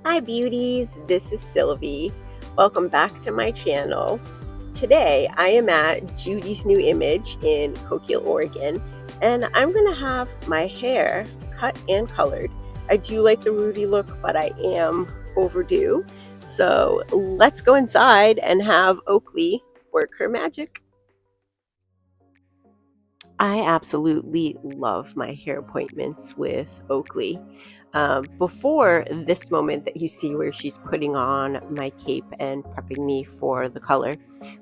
Hi beauties, this is Sylvie. Welcome back to my channel. Today I am at Judy's new image in Coquille, Oregon, and I'm going to have my hair cut and colored. I do like the Rudy look, but I am overdue. So let's go inside and have Oakley work her magic. I absolutely love my hair appointments with Oakley. Before this moment that you see where she's putting on my cape and prepping me for the color,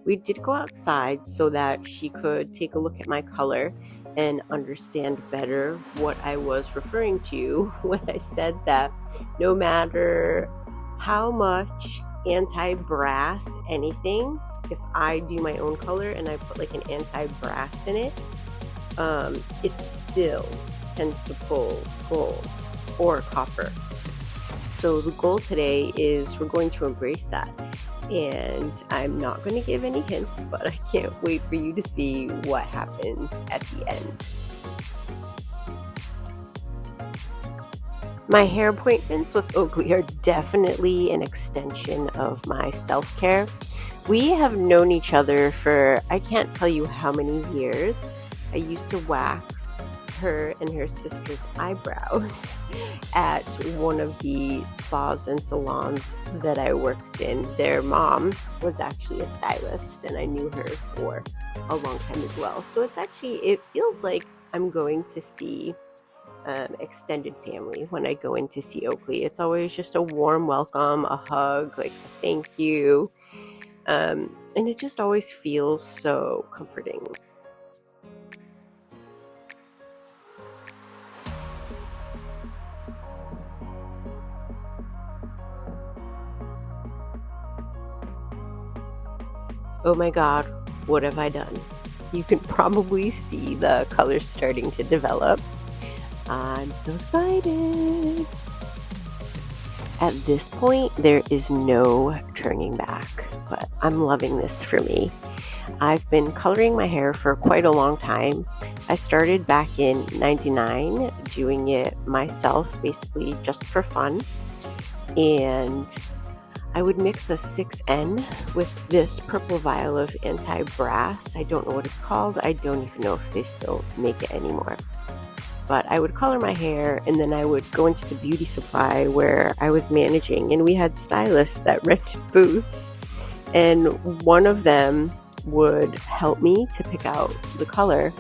we did go outside so that she could take a look at my color and understand better what I was referring to when I said that no matter how much anti-brass anything, if I do my own color and I put like an anti-brass in it, it still tends to pull gold or copper. So the goal today is we're going to embrace that. And I'm not going to give any hints, but I can't wait for you to see what happens at the end. My hair appointments with Oakley are definitely an extension of my self-care. We have known each other for I can't tell you how many years. I used to wax her and her sister's eyebrows at one of the spas and salons that I worked in. Their mom was actually a stylist, and I knew her for a long time as well. So it feels like I'm going to see extended family when I go in to see Oakley. It's always just a warm welcome, a hug, like a thank you. And it just always feels so comforting. Oh my God, what have I done? You can probably see the colors starting to develop. I'm so excited. At this point, there is no turning back, but I'm loving this for me. I've been coloring my hair for quite a long time. I started back in '99 doing it myself, basically just for fun. And I would mix a 6N with this purple vial of anti-brass. I don't know what it's called. I don't even know if they still make it anymore. But I would color my hair, and then I would go into the beauty supply where I was managing, and we had stylists that rented booths, and one of them would help me to pick out the color,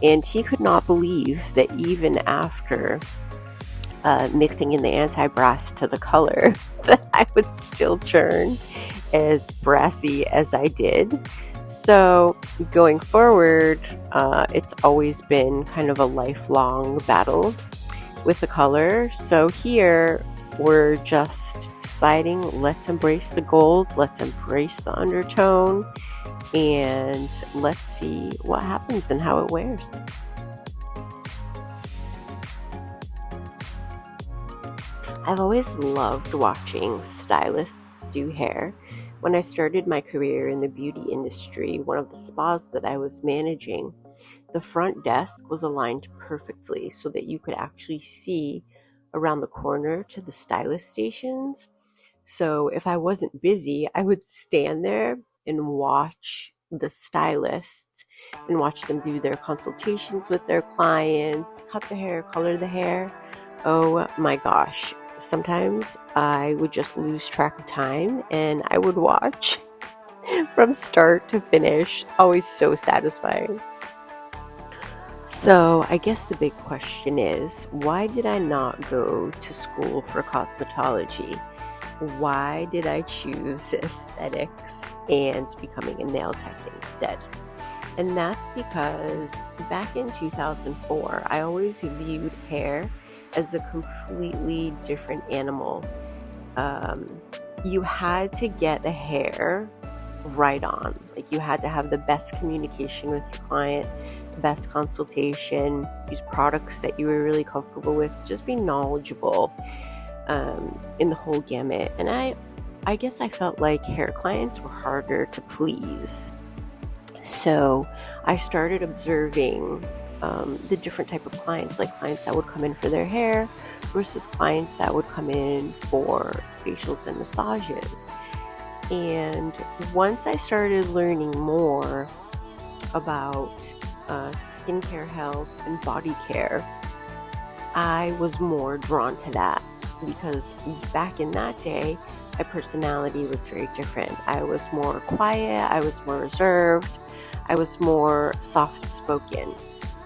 and he could not believe that even after mixing in the anti-brass to the color that I would still turn as brassy as I did. So going forward, it's always been kind of a lifelong battle with the color. So here we're just deciding, let's embrace the gold, let's embrace the undertone, and let's see what happens and how it wears. I've always loved watching stylists do hair. When I started my career in the beauty industry, one of the spas that I was managing, the front desk was aligned perfectly so that you could actually see around the corner to the stylist stations. So if I wasn't busy, I would stand there and watch the stylists and watch them do their consultations with their clients, cut the hair, color the hair. Oh my gosh. Sometimes I would just lose track of time and I would watch from start to finish. Always so satisfying. So I guess the big question is, why did I not go to school for cosmetology? Why did I choose aesthetics and becoming a nail tech instead? And that's because back in 2004, I always viewed hair as a completely different animal. You had to get the hair right on. Like you had to have the best communication with your client, best consultation, use products that you were really comfortable with, just be knowledgeable in the whole gamut. And I guess I felt like hair clients were harder to please. So I started observing the different type of clients, like clients that would come in for their hair versus clients that would come in for facials and massages. And once I started learning more about skincare health and body care, I was more drawn to that because back in that day, my personality was very different. I was more quiet, I was more reserved, I was more soft spoken.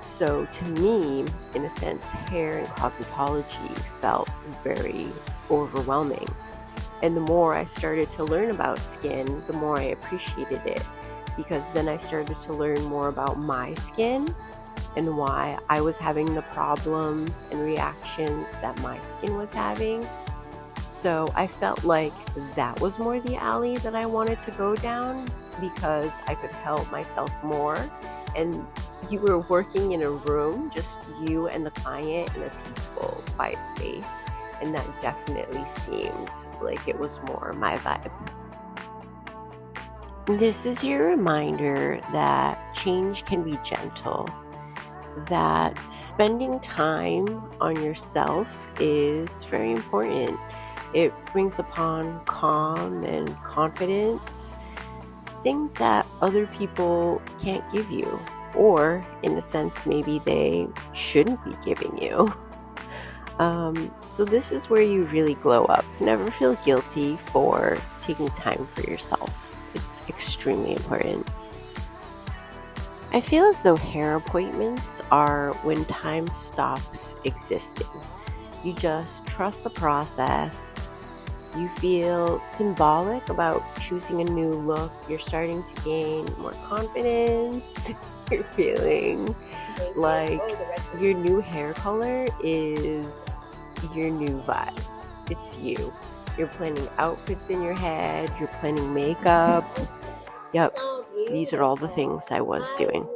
So to me, in a sense, hair and cosmetology felt very overwhelming. And the more I started to learn about skin, the more I appreciated it, because then I started to learn more about my skin and why I was having the problems and reactions that my skin was having. So I felt like that was more the alley that I wanted to go down because I could help myself more. And you were working in a room, just you and the client in a peaceful, quiet space. And that definitely seemed like it was more my vibe. This is your reminder that change can be gentle, that spending time on yourself is very important. It brings upon calm and confidence, things that other people can't give you, or in a sense, maybe they shouldn't be giving you. So this is where you really glow up. Never feel guilty for taking time for yourself. It's extremely important. I feel as though hair appointments are when time stops existing. You just trust the process. You feel symbolic about choosing a new look. You're starting to gain more confidence. You're feeling like your new hair color is your new vibe. It's you. You're planning outfits in your head. You're planning makeup. Yep. These are all the things I was doing.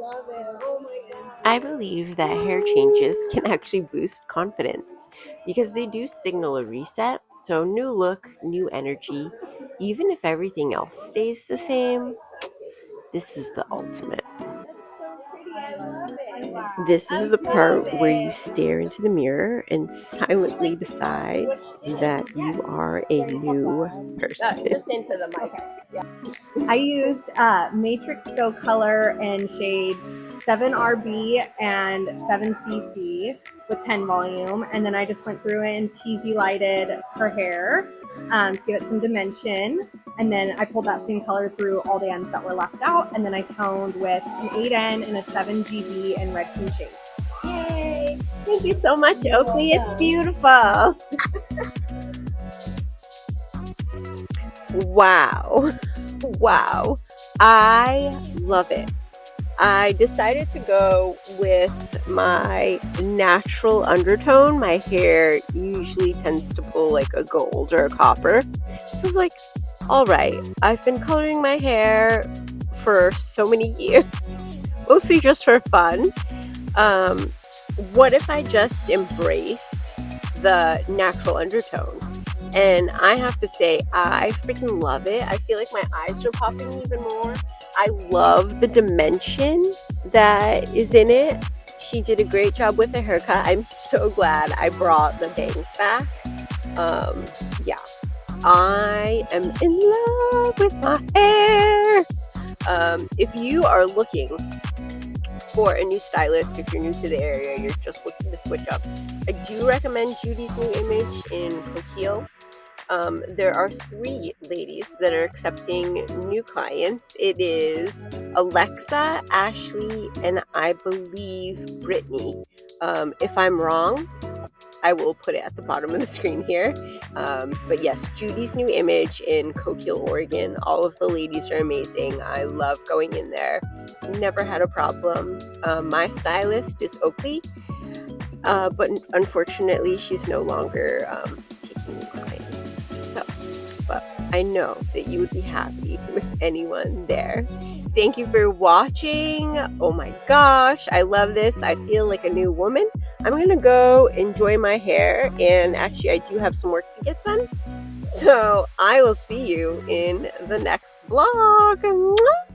I believe that hair changes can actually boost confidence because they do signal a reset. So, new look, new energy. Even if everything else stays the same, this is the ultimate. This is the part where you stare into the mirror and silently decide that you are a new person. Just into the mic. I used Matrix Go Color in shades 7RB and 7CC with 10 volume, and then I just went through it and teasy lighted her hair to give it some dimension, and then I pulled that same color through all the ends that were left out, and then I toned with an 8N and a 7GB in red cream shades. Yay! Thank you so much, Oakley. It's beautiful. Wow. Wow. I love it. I decided to go with my natural undertone. My hair usually tends to pull like a gold or a copper. So I was like, all right, I've been coloring my hair for so many years, mostly just for fun. What if I just embraced the natural undertone? And I have to say, I freaking love it. I feel like my eyes are popping even more. I love the dimension that is in it. She did a great job with the haircut. I'm so glad I brought the bangs back. Yeah, I am in love with my hair. If you are looking for a new stylist, if you're new to the area, you're just looking to switch up, I do recommend Judy's New Image in Coquille. There are 3 ladies that are accepting new clients. It is Alexa, Ashley, and I believe Brittany. If I'm wrong, I will put it at the bottom of the screen here. But yes, Judy's New Image in Coquille, Oregon. All of the ladies are amazing. I love going in there. Never had a problem. My stylist is Oakley, but unfortunately, she's no longer taking new clients. So, but I know that you would be happy with anyone there. Thank you for watching. Oh my gosh, I love this. I feel like a new woman. I'm gonna go enjoy my hair, and actually I do have some work to get done. So I will see you in the next vlog. Mwah!